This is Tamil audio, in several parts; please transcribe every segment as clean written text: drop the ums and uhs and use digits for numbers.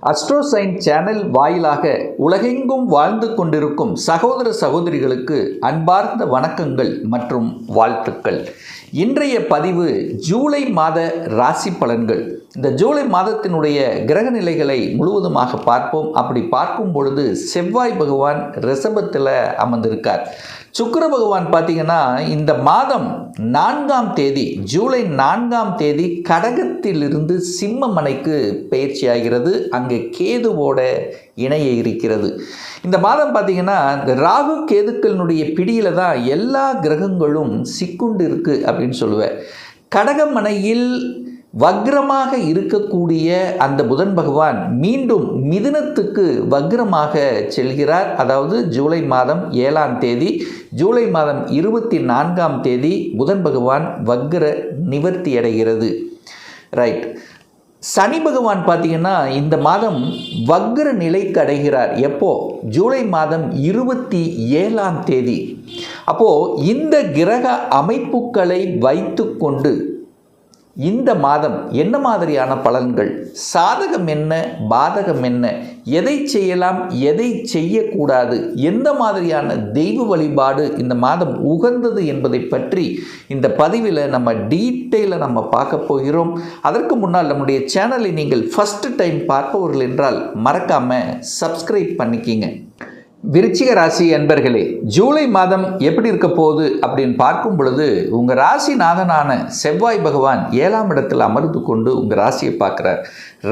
அஸ்ட்ரோசைன் சேனல் வாயிலாக உலகெங்கும் வாழ்ந்து கொண்டிருக்கும் சகோதர சகோதரிகளுக்கு அன்பார்ந்த வணக்கங்கள் மற்றும் வாழ்த்துக்கள். இன்றைய பதிவு ஜூலை மாத ராசி பலன்கள். இந்த ஜூலை மாதத்தினுடைய கிரக நிலைகளை முழுவதுமாக பார்ப்போம். அப்படி பார்க்கும் பொழுது செவ்வாய் பகவான் ரிஷபத்தில் அமர்ந்திருக்கார். சுக்கிர பகவான் பார்த்தீங்கன்னா இந்த மாதம் 4ஆம் தேதி ஜூலை 4ஆம் தேதி கடகத்திலிருந்து சிம்மமனைக்கு பயிற்சியாகிறது. அங்கே கேதுவோட இணைய இருக்கிறது. இந்த மாதம் பார்த்தீங்கன்னா இந்த ராகு கேதுக்களினுடைய பிடியில் தான் எல்லா கிரகங்களும் சிக்குண்டு இருக்குது அப்படின்னு சொல்லுவேன். கடகமனையில் வக்ரமாக இருக்கக்கூடிய அந்த புதன் பகவான் மீண்டும் மிதுனத்துக்கு வக்ரமாக செல்கிறார். அதாவது ஜூலை மாதம் 7ஆம் தேதி, ஜூலை மாதம் 24ஆம் தேதி புதன் பகவான் வக்ர நிவர்த்தி அடைகிறது. ரைட். சனி பகவான் பார்த்தீங்கன்னா இந்த மாதம் வக்ர நிலைக்கு அடைகிறார். எப்போ? ஜூலை மாதம் 27ஆம் தேதி. அப்போது இந்த கிரக அமைப்புகளை வைத்து கொண்டு இந்த மாதம் என்ன மாதிரியான பலன்கள், சாதகம் என்ன, பாதகம் என்ன, எதை செய்யலாம், எதை செய்யக்கூடாது, எந்த மாதிரியான தெய்வ வழிபாடு இந்த மாதம் உகந்தது என்பதை பற்றி இந்த பதிவில் நம்ம டீட்டெயிலாக நம்ம பார்க்க போகிறோம். அதற்கு முன்னால் நம்முடைய சேனலை நீங்கள் ஃபஸ்ட்டு டைம் பார்ப்பவர்கள் என்றால் மறக்காமல் சப்ஸ்கிரைப் பண்ணிக்கிங்க. விருச்சிக ராசி அன்பர்களே, ஜூலை மாதம் எப்படி இருக்க போகுது அப்படின்னு பார்க்கும் பொழுது உங்கள் ராசிநாதனான செவ்வாய் பகவான் 7ஆம் இடத்தில் அமர்ந்து கொண்டு உங்கள் ராசியை பார்க்குறார்.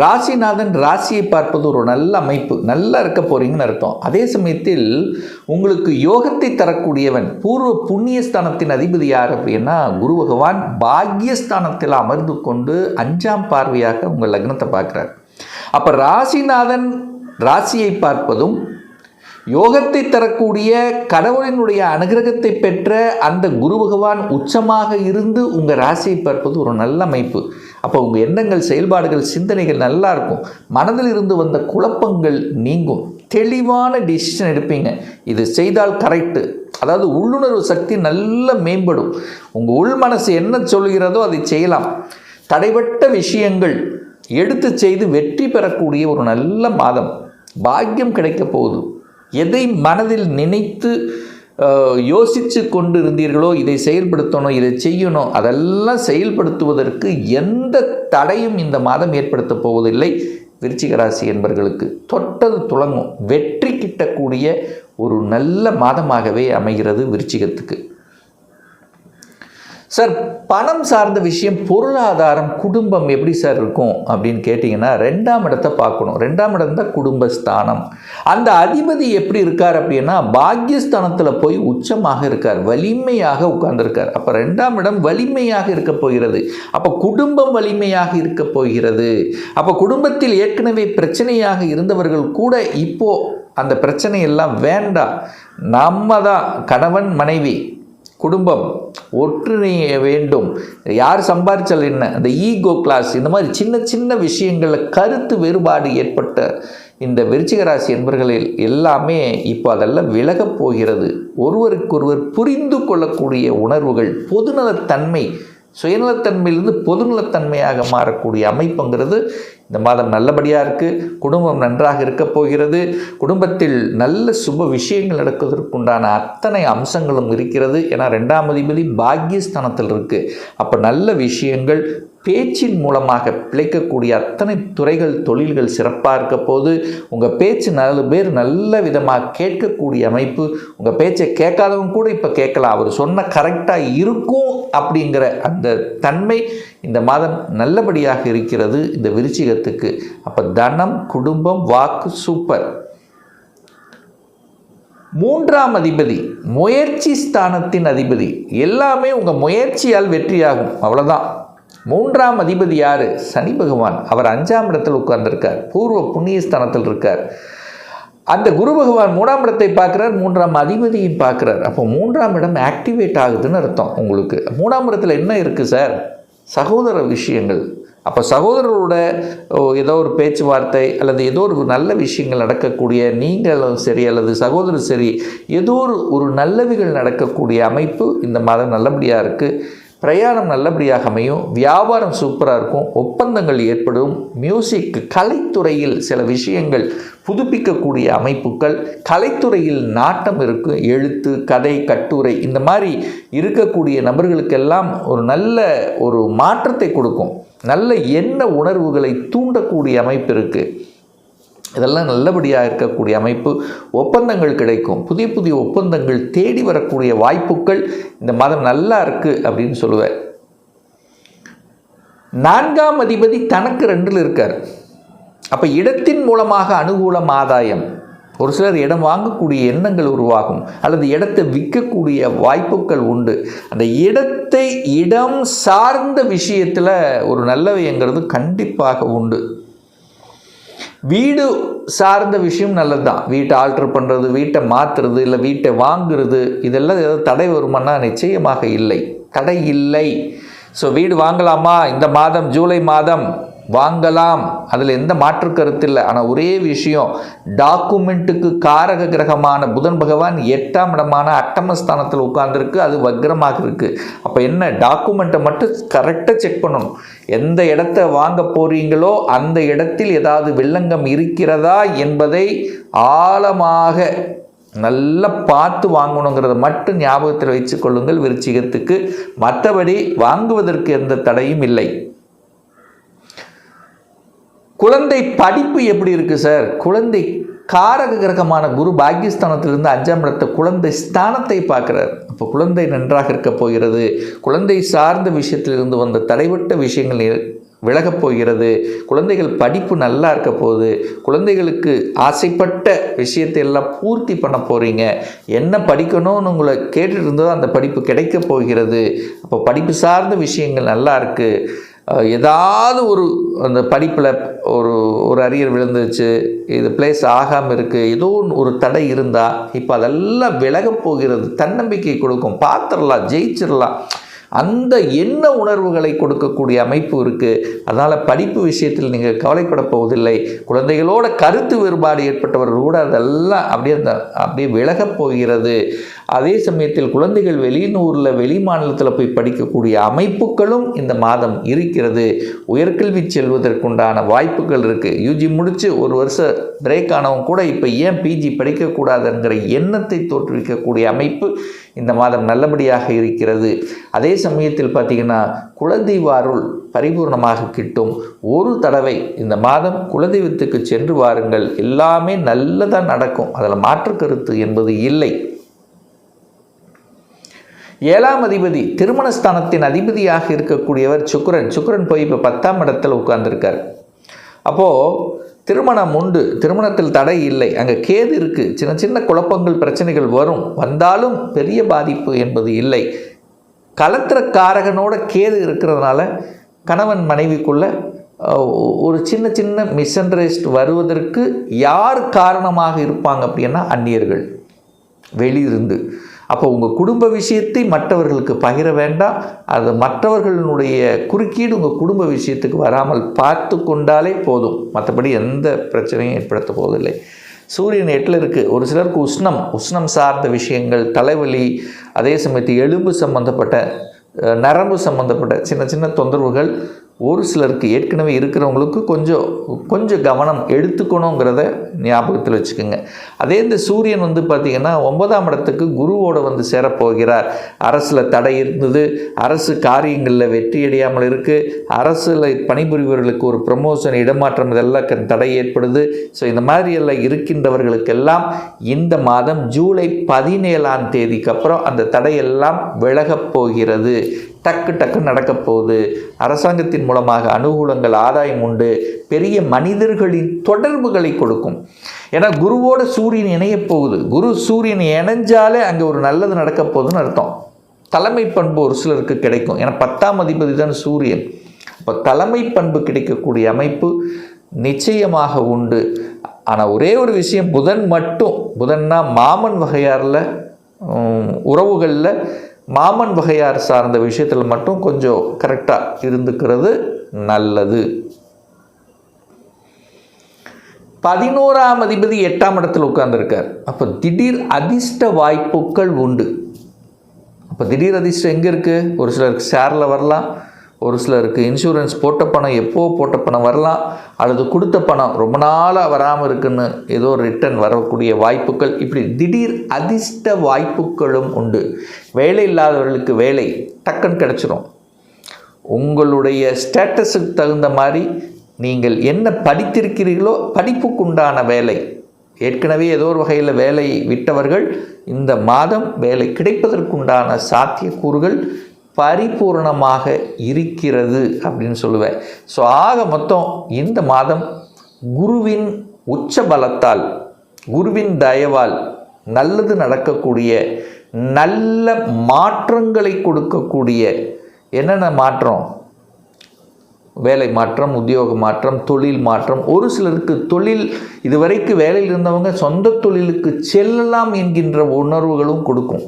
ராசிநாதன் ராசியை பார்ப்பது ஒரு நல்ல அமைப்பு, நல்லா இருக்க போகிறீங்கன்னு அர்த்தம். அதே சமயத்தில் உங்களுக்கு யோகத்தை தரக்கூடியவன் பூர்வ புண்ணியஸ்தானத்தின் அதிபதி யார் அப்படின்னா குரு பகவான் பாக்யஸ்தானத்தில் அமர்ந்து கொண்டு 5ஆம் பார்வையாக உங்கள் லக்னத்தை பார்க்குறார். அப்போ ராசிநாதன் ராசியை பார்ப்பதும் யோகத்தை தரக்கூடிய கடவுளினுடைய அனுகிரகத்தை பெற்ற அந்த குரு பகவான் உச்சமாக இருந்து உங்கள் ராசியை பார்ப்பது ஒரு நல்ல அமைப்பு. அப்போ உங்கள் எண்ணங்கள், செயல்பாடுகள், சிந்தனைகள் நல்லா இருக்கும். மனதில் இருந்து வந்த குழப்பங்கள் நீங்கும். தெளிவான டிசிஷன் எடுப்பீங்க. இது செய்தால் கரெக்டு. அதாவது உள்ளுணர்வு சக்தி நல்லா மேம்படும். உங்கள் உள் மனசு என்ன சொல்கிறதோ அதை செய்யலாம். தடைபட்ட விஷயங்கள் எடுத்து செய்து வெற்றி பெறக்கூடிய ஒரு நல்ல மாதம். பாக்கியம் கிடைக்க போகுது. எதை மனதில் நினைத்து யோசித்து கொண்டு இருந்தீர்களோ, இதை செயல்படுத்தணும், இதை செய்யணும், அதெல்லாம் செயல்படுத்துவதற்கு எந்த தடையும் இந்த மாதம் ஏற்படுத்த போவதில்லை. விருச்சிக ராசி என்பவர்களுக்கு தொட்டது துளங்கும். வெற்றி கிட்டக்கூடிய ஒரு நல்ல மாதமாகவே அமைகிறது விருச்சிகத்துக்கு. சார், பணம் சார்ந்த விஷயம், பொருளாதாரம், குடும்பம் எப்படி சார் இருக்கும் அப்படின்னு கேட்டிங்கன்னா 2ஆம் இடத்தை பார்க்கணும். 2ஆம் இடம் தான் குடும்பஸ்தானம். அந்த அதிபதி எப்படி இருக்கார் அப்படின்னா பாக்யஸ்தானத்தில் போய் உச்சமாக இருக்கார், வலிமையாக உட்கார்ந்துருக்கார். அப்போ 2ஆம் இடம் வலிமையாக இருக்க போகிறது. அப்போ குடும்பம் வலிமையாக இருக்க போகிறது. அப்போ குடும்பத்தில் ஏற்கனவே பிரச்சனையாக இருந்தவர்கள் கூட இப்போது அந்த பிரச்சனையெல்லாம் வேண்டாம், நம்ம தான் கணவன் மனைவி குடும்பம் ஒற்றுமைய வேண்டும், யார் சம்பாதிச்சால் என்ன, அந்த ஈகோ கிளாஸ், இந்த மாதிரி சின்ன சின்ன விஷயங்களில் கருத்து வேறுபாடு ஏற்பட்ட இந்த விருச்சிக ராசி என்பவர்களில் எல்லாமே இப்போ அதெல்லாம் விலகப் போகிறது. ஒருவருக்கொருவர் புரிந்து கொள்ளக்கூடிய உணர்வுகள், பொதுநலத்தன்மை, சுயநலத்தன்மையிலிருந்து பொதுநலத்தன்மையாக மாறக்கூடிய அமைப்புங்கிறது இந்த மாதம் நல்லபடியாக இருக்குது. குடும்பம் நன்றாக இருக்க போகிறது. குடும்பத்தில் நல்ல சுப விஷயங்கள் நடக்குவதற்குண்டான அத்தனை அம்சங்களும் இருக்கிறது. ஏன்னா 2ஆம் அதிபதி பாக்யஸ்தானத்தில் இருக்குது. அப்போ நல்ல விஷயங்கள், பேச்சின் மூலமாக பிழைக்கக்கூடிய அத்தனை துறைகள், தொழில்கள் சிறப்பாக இருக்க போது. உங்கள் பேச்சு 4 பேர் நல்ல விதமாக கேட்கக்கூடிய அமைப்பு. உங்கள் பேச்சை கேட்காதவங்க கூட இப்போ கேட்கலாம், அவர் சொன்ன கரெக்டாக இருக்கும் அப்படிங்கிற அந்த தன்மை இந்த மாதம் நல்லபடியாக இருக்கிறது இந்த விருச்சிகத்துக்கு. அப்போ தனம், குடும்பம், வாக்கு சூப்பர். 3ஆம் அதிபதி முயற்சி ஸ்தானத்தின் அதிபதி. எல்லாமே உங்கள் முயற்சியால் வெற்றியாகும், அவ்வளோதான். 3ஆம் அதிபதி யார்? சனி பகவான். அவர் 5ஆம் இடத்தில் உட்கார்ந்திருக்கார், பூர்வ புண்ணியஸ்தானத்தில் இருக்கார். அந்த குரு பகவான் 3ஆம் இடத்தை பார்க்குறார், 3ஆம் அதிபதியும் பார்க்குறார். அப்போ 3ஆம் இடம் ஆக்டிவேட் ஆகுதுன்னு அர்த்தம் உங்களுக்கு. 3ஆம் இடத்துல என்ன இருக்குது சார்? சகோதர விஷயங்கள். அப்போ சகோதரரோட ஏதோ ஒரு பேச்சுவார்த்தை அல்லது ஏதோ ஒரு நல்ல விஷயங்கள் நடக்கக்கூடிய, நீங்களும் சரி அல்லது சகோதரர் சரி, ஏதோ ஒரு நல்லவைகள் நடக்கக்கூடிய அமைப்பு இந்த மாதம் நல்லபடியாக இருக்குது. பிரயாணம் நல்லபடியாக அமையும், வியாபாரம் சூப்பராக இருக்கும், ஒப்பந்தங்கள் ஏற்படும், மியூசிக் கலைத்துறையில் சில விஷயங்கள் புதுப்பிக்கக்கூடிய அமைப்புகள், கலைத்துறையில் நாட்டம் இருக்கும், எழுத்து கதை கட்டுரை இந்த மாதிரி இருக்கக்கூடிய நபர்களுக்கெல்லாம் ஒரு நல்ல ஒரு மாற்றத்தை கொடுக்கும், நல்ல எண்ண உணர்வுகளை தூண்டக்கூடிய அமைப்பு இருக்குது. இதெல்லாம் நல்லபடியாக இருக்கக்கூடிய அமைப்பு. ஒப்பந்தங்கள் கிடைக்கும், புதிய புதிய ஒப்பந்தங்கள் தேடி வரக்கூடிய வாய்ப்புகள் இந்த மாதம் நல்லா இருக்குது அப்படின்னு சொல்லுவேன். 4ஆம் அதிபதி தனக்கு 2ல் இருக்கார். அப்போ இடத்தின் மூலமாக அனுகூலம் ஆதாயம், ஒரு சிலர் இடம் வாங்கக்கூடிய எண்ணங்கள் உருவாகும், அல்லது இடத்தை விற்கக்கூடிய வாய்ப்புகள் உண்டு. அந்த இடம் சார்ந்த விஷயத்தில் ஒரு நல்லவைங்கிறது கண்டிப்பாக உண்டு. வீடு சார்ந்த விஷயம் நல்லது தான். வீட்டை ஆல்டர் பண்ணுறது, வீட்டை மாற்றுறது, இல்லை வீட்டை வாங்குறது, இதெல்லாம் ஏதாவது தடை வருமானா நிச்சயமாக இல்லை, தடை இல்லை. ஸோ வீடு வாங்கலாமா? இந்த மாதம் ஜூலை மாதம் வாங்கலாம், அதில் எந்த மாற்று கருத்து இல்லை. ஆனால் ஒரே விஷயம், டாக்குமெண்ட்டுக்கு காரக கிரகமான புதன் பகவான் 8ஆம் இடமான அட்டமஸ்தானத்தில் உட்கார்ந்துருக்கு, அது வக்ரமாக இருக்குது. அப்போ என்ன, டாக்குமெண்ட்டை மட்டும் கரெக்டாக செக் பண்ணணும். எந்த இடத்த வாங்க போகிறீங்களோ அந்த இடத்தில் ஏதாவது வில்லங்கம் இருக்கிறதா என்பதை ஆழமாக நல்லா பார்த்து வாங்கணுங்கிறத மட்டும் ஞாபகத்தில் வைத்து கொள்ளுங்கள் விருச்சிகத்துக்கு. மற்றபடி வாங்குவதற்கு எந்த தடையும் இல்லை. குழந்தை படிப்பு எப்படி இருக்குது சார்? குழந்தை காரக கிரகமான குரு பாக்கியஸ்தானத்திலிருந்து 5ஆம் இடத்தை குழந்தை ஸ்தானத்தை பார்க்குறார். அப்போ குழந்தை நன்றாக இருக்க போகிறது. குழந்தை சார்ந்த விஷயத்திலிருந்து வந்த தடைபட்ட விஷயங்கள் விலகப் போகிறது. குழந்தைகள் படிப்பு நல்லா இருக்க போகுது. குழந்தைகளுக்கு ஆசைப்பட்ட விஷயத்தை எல்லாம் பூர்த்தி பண்ண போகிறீங்க. என்ன படிக்கணும்னு உங்களை கேட்டுட்டு இருந்ததோ அந்த படிப்பு கிடைக்க போகிறது. அப்போ படிப்பு சார்ந்த விஷயங்கள் நல்லா இருக்குது. ஏதாவது அந்த படிப்பில் ஒரு அரியர் விழுந்துச்சு, இது பிளேஸ் ஆகாமல் இருக்குது, ஏதோ ஒரு தடை இருந்தால் இப்போ அதெல்லாம் விலகப் போகிறது. தன்னம்பிக்கை கொடுக்கும், பார்த்துடலாம், ஜெயிச்சிடலாம், அந்த எண்ண உணர்வுகளை கொடுக்கக்கூடிய அமைப்பு இருக்குது. அதனால் படிப்பு விஷயத்தில் நீங்கள் கவலைப்பட போவதில்லை. குழந்தைகளோட கருத்து வேறுபாடு ஏற்பட்டவர்கள் கூட அதெல்லாம் அப்படியே விலகப் போகிறது. அதே சமயத்தில் குழந்தைகள் வெளியூரில் வெளி மாநிலத்தில் போய் படிக்கக்கூடிய அமைப்புகளும் இந்த மாதம் இருக்கிறது. உயர்கல்வி செல்வதற்குண்டான வாய்ப்புகள் இருக்குது. யூஜி முடித்து ஒரு வருஷம் பிரேக் ஆனவங்க கூட இப்போ ஏன் பிஜி படிக்கக்கூடாதுங்கிற எண்ணத்தை தோற்றுவிக்கக்கூடிய அமைப்பு இந்த மாதம் நல்லபடியாக இருக்கிறது. அதே சமயத்தில் பார்த்திங்கன்னா குலதெய்வ அருள் பரிபூர்ணமாக கிட்டும். ஒரு தடவை இந்த மாதம் குலதெய்வத்துக்கு சென்று வாருங்கள், எல்லாமே நல்லதாக நடக்கும், அதில் மாற்று கருத்து என்பது இல்லை. 7ஆம் அதிபதி திருமணஸ்தானத்தின் அதிபதியாக இருக்கக்கூடியவர் சுக்கிரன் போய் இப்போ 10ஆம் இடத்தில் உட்கார்ந்துருக்கார். அப்போது திருமணம் உண்டு, திருமணத்தில் தடை இல்லை. அங்கே கேது இருக்குது, சின்ன சின்ன குழப்பங்கள் பிரச்சனைகள் வந்தாலும் பெரிய பாதிப்பு என்பது இல்லை. கலத்திரக்காரகனோட கேது இருக்கிறதுனால கணவன் மனைவிக்குள்ள ஒரு சின்ன சின்ன மிஸ் அண்டர்ஸ்ட் வருவதற்கு யார் காரணமாக இருப்பாங்க அப்படின்னா அந்நியர்கள் வெளியிருந்து. அப்போ உங்கள் குடும்ப விஷயத்தை மற்றவர்களுக்கு பகிர வேண்டாம். அது மற்றவர்களுடைய குறுக்கீடு உங்கள் குடும்ப விஷயத்துக்கு வராமல் பார்த்து கொண்டாலே போதும். மற்றபடி எந்த பிரச்சனையும் ஏற்படுத்த போவதில்லை. சூரியன் 8ல் இருக்குது. ஒரு சிலருக்கு உஷ்ணம் சார்ந்த விஷயங்கள், தலைவலி, அதே சமயத்தில் எலும்பு சம்பந்தப்பட்ட நரம்பு சம்பந்தப்பட்ட சின்ன சின்ன தொந்தரவுகள் ஒரு சிலருக்கு ஏற்கனவே இருக்கிறவங்களுக்கு கொஞ்சம் கவனம் எடுத்துக்கணுங்கிறத ஞாபகத்தில் வச்சுக்கோங்க. அதே இந்த சூரியன் பார்த்திங்கன்னா 9ஆம் இடத்துக்கு குருவோடு சேரப்போகிறார். அரசில் தடை இருந்தது, அரசு காரியங்களில் வெற்றி அடையாமல் இருக்குது, அரசில் பணிபுரிபவர்களுக்கு ஒரு ப்ரமோஷன், இடமாற்றம், இதெல்லாம் தடை ஏற்படுது. ஸோ இந்த மாதிரி எல்லாம் இருக்கின்றவர்களுக்கெல்லாம் இந்த மாதம் ஜூலை 17ஆம் தேதிக்கு அப்புறம் அந்த தடையெல்லாம் விலகப் போகிறது. டக்கு நடக்கப் போகுது. அரசாங்கத்தின் மூலமாக அனுகூலங்கள், ஆதாயம் உண்டு. பெரிய மனிதர்களின் தொடர்புகளை கொடுக்கும். ஏன்னா குருவோட சூரியன் இணையப் போகுது. குரு சூரியன் இணைஞ்சாலே அங்கே ஒரு நல்லது நடக்க போகுதுன்னு அர்த்தம். தலைமை பண்பு ஒரு சிலருக்கு கிடைக்கும். ஏன்னா 10ஆம் அதிபதி தான் சூரியன். இப்போ தலைமை பண்பு கிடைக்கக்கூடிய அமைப்பு நிச்சயமாக உண்டு. ஆனால் ஒரே ஒரு விஷயம், புதன்னா மாமன் வகையாரில் உறவுகளில் மாமன் வகையார் சார்ந்த விஷயத்தில் மட்டும் கொஞ்சம் கரெக்டாக இருந்துக்கிறது நல்லது. 11ஆம் அதிபதி 8ஆம் இடத்தில் உட்கார்ந்துருக்கார். அப்போ திடீர் அதிர்ஷ்ட வாய்ப்புகள் உண்டு. அப்போ திடீர் அதிர்ஷ்டம் எங்கே இருக்குது? ஒரு சிலருக்கு ஷேரில் வரலாம், ஒரு சிலருக்கு இன்சூரன்ஸ் போட்ட பணம் எப்போ போட்ட பணம் வரலாம், அல்லது கொடுத்த பணம் ரொம்ப நாளாக வராமல் இருக்குன்னு ஏதோ ரிட்டர்ன் வரக்கூடிய வாய்ப்புகள், இப்படி திடீர் அதிர்ஷ்ட வாய்ப்புகளும் உண்டு. வேலை இல்லாதவர்களுக்கு வேலை டக்குன்னு கிடச்சிரும். உங்களுடைய ஸ்டேட்டஸுக்கு தகுந்த மாதிரி நீங்கள் என்ன படித்திருக்கிறீர்களோ படிப்புக்குண்டான வேலை, ஏற்கனவே ஏதோ ஒரு வகையில் வேலை விட்டவர்கள் இந்த மாதம் வேலை கிடைப்பதற்குண்டான சாத்தியக்கூறுகள் பரிபூர்ணமாக இருக்கிறது அப்படின்னு சொல்லுவேன். ஸோ ஆக மொத்தம் இந்த மாதம் குருவின் உச்ச பலத்தால், குருவின் தயவால் நல்லது நடக்கக்கூடிய, நல்ல மாற்றங்களை கொடுக்கக்கூடிய, என்னென்ன மாற்றம்? வேலை மாற்றம், உத்தியோக மாற்றம், தொழில் மாற்றம். ஒரு சிலருக்கு தொழில், இதுவரைக்கும் வேலையில் இருந்தவங்க சொந்த தொழிலுக்கு செல்லலாம் என்கின்ற உணர்வுகளும் கொடுக்கும்.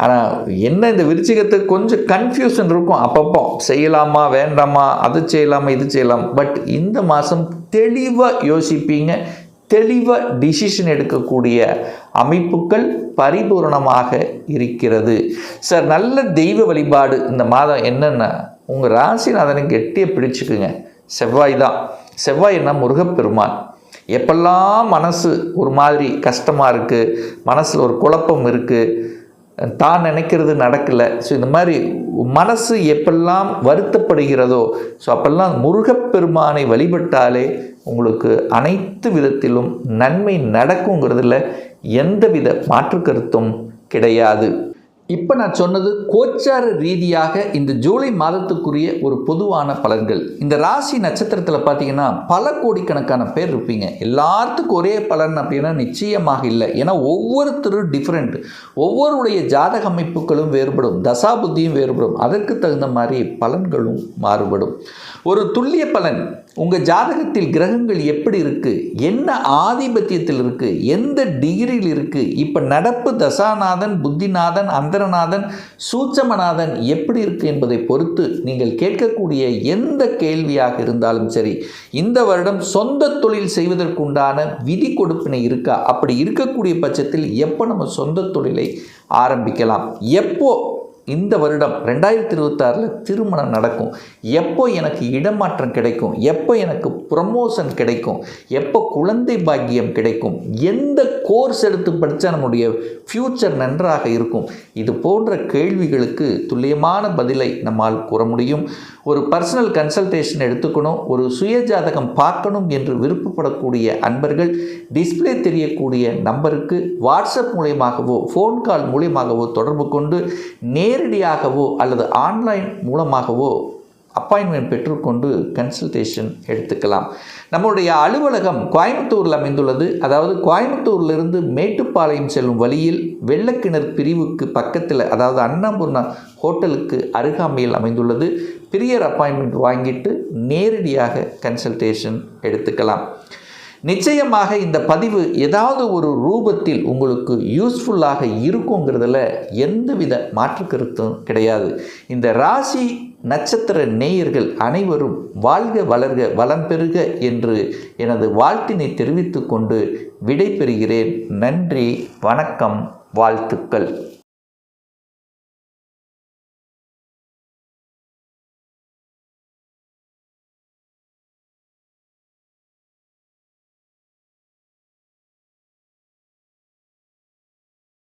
ஆனால் என்ன, இந்த விருச்சிகத்துக்கு கொஞ்சம் கன்ஃபியூஷன் இருக்கும். அப்பப்போ செய்யலாமா வேண்டாமா, அது செய்யலாமா இது செய்யலாம். பட் இந்த மாதம் தெளிவாக யோசிப்பீங்க, தெளிவாக டிசிஷன் எடுக்கக்கூடிய அமைப்புகள் பரிபூர்ணமாக இருக்கிறது. சார், நல்ல தெய்வ வழிபாடு இந்த மாதம் என்னென்ன? உங்கள் ராசிநாதனை கெட்டியை பிடிச்சிக்குங்க. செவ்வாய் தான். செவ்வாய் என்ன? முருகப்பெருமான். எப்பெல்லாம் மனசு ஒரு மாதிரி கஷ்டமாக இருக்குது, மனசில் ஒரு குழப்பம் இருக்குது, தான் நினைக்கிறது நடக்கலை, ஸோ இந்த மாதிரி மனசு எப்பெல்லாம் வருத்தப்படுகிறதோ, ஸோ அப்பெல்லாம் முருகப்பெருமானை வழிபட்டாலே உங்களுக்கு அனைத்து விதத்திலும் நன்மை நடக்குங்கிறதுல எந்தவித மாற்று கருத்தும் கிடையாது. இப்போ நான் சொன்னது கோச்சார ரீதியாக இந்த ஜூலை மாதத்துக்குரிய ஒரு பொதுவான பலன்கள். இந்த ராசி நட்சத்திரத்தில் பார்த்தீங்கன்னா பல கோடிக்கணக்கான பேர் இருப்பீங்க. எல்லாத்துக்கும் ஒரே பலன் அப்படின்னா நிச்சயமாக இல்லை. ஏன்னா ஒவ்வொருத்தரும் டிஃப்ரெண்ட், ஒவ்வொருடைய ஜாதக அமைப்புகளும் வேறுபடும், தசாபுத்தியும் வேறுபடும், அதற்கு தகுந்த மாதிரி பலன்களும் மாறுபடும். ஒரு துல்லிய பலன், உங்கள் ஜாதகத்தில் கிரகங்கள் எப்படி இருக்குது, என்ன ஆதிபத்தியத்தில் இருக்குது, எந்த டிகிரியில் இருக்குது, இப்போ நடப்பு தசாநாதன், புத்திநாதன், அந்தரநாதன், சூட்சமநாதன் எப்படி இருக்குது என்பதை பொறுத்து நீங்கள் கேட்கக்கூடிய எந்த கேள்வியாக இருந்தாலும் சரி, இந்த வருடம் சொந்த தொழில் செய்வதற்குண்டான விதி கொடுப்பினை இருக்கா, அப்படி இருக்கக்கூடிய பட்சத்தில் எப்போ நம்ம சொந்த தொழிலை ஆரம்பிக்கலாம், எப்போ இந்த வருடம் 2026 திருமணம் நடக்கும், எப்போ எனக்கு இடமாற்றம் கிடைக்கும், எப்போ எனக்கு ப்ரமோஷன் கிடைக்கும், எப்போ குழந்தை பாக்கியம் கிடைக்கும், எந்த கோர்ஸ் எடுத்து படித்தா நம்முடைய ஃப்யூச்சர் நன்றாக இருக்கும், இது போன்ற கேள்விகளுக்கு துல்லியமான பதிலை நம்மால் கூற முடியும். ஒரு பர்சனல் கன்சல்டேஷன் எடுத்துக்கணும், ஒரு சுயஜாதகம் பார்க்கணும் என்று விருப்பப்படக்கூடிய அன்பர்கள் டிஸ்பிளே தெரியக்கூடிய நம்பருக்கு வாட்ஸ்அப் மூலமாகவோ ஃபோன் கால் மூலமாகவோ தொடர்பு கொண்டு நேரடியாகவோ அல்லது ஆன்லைன் மூலமாகவோ அப்பாயின்மெண்ட் பெற்றுக்கொண்டு கன்சல்டேஷன் எடுத்துக்கலாம். நம்முடைய அலுவலகம் கோயம்புத்தூரில் அமைந்துள்ளது. அதாவது கோயம்புத்தூரிலிருந்து மேட்டுப்பாளையம் செல்லும் வழியில் வெள்ளக்கிணறு பிரிவுக்கு பக்கத்தில், அதாவது அன்னபூர்ணா ஹோட்டலுக்கு அருகாமையில் அமைந்துள்ளது. பிரியர் அப்பாயின்மெண்ட் வாங்கிட்டு நேரடியாக கன்சல்டேஷன் எடுத்துக்கலாம். நிச்சயமாக இந்த பதிவு ஏதாவது ஒரு ரூபத்தில் உங்களுக்கு யூஸ்ஃபுல்லாக இருக்குங்கிறதுல எந்தவித மாற்று கருத்தும் கிடையாது. இந்த ராசி நட்சத்திர நேயர்கள் அனைவரும் வாழ்க வளர்க வளம் பெறுக என்று எனது வாழ்த்தினை தெரிவித்து கொண்டு விடை பெறுகிறேன். நன்றி, வணக்கம், வாழ்த்துக்கள்.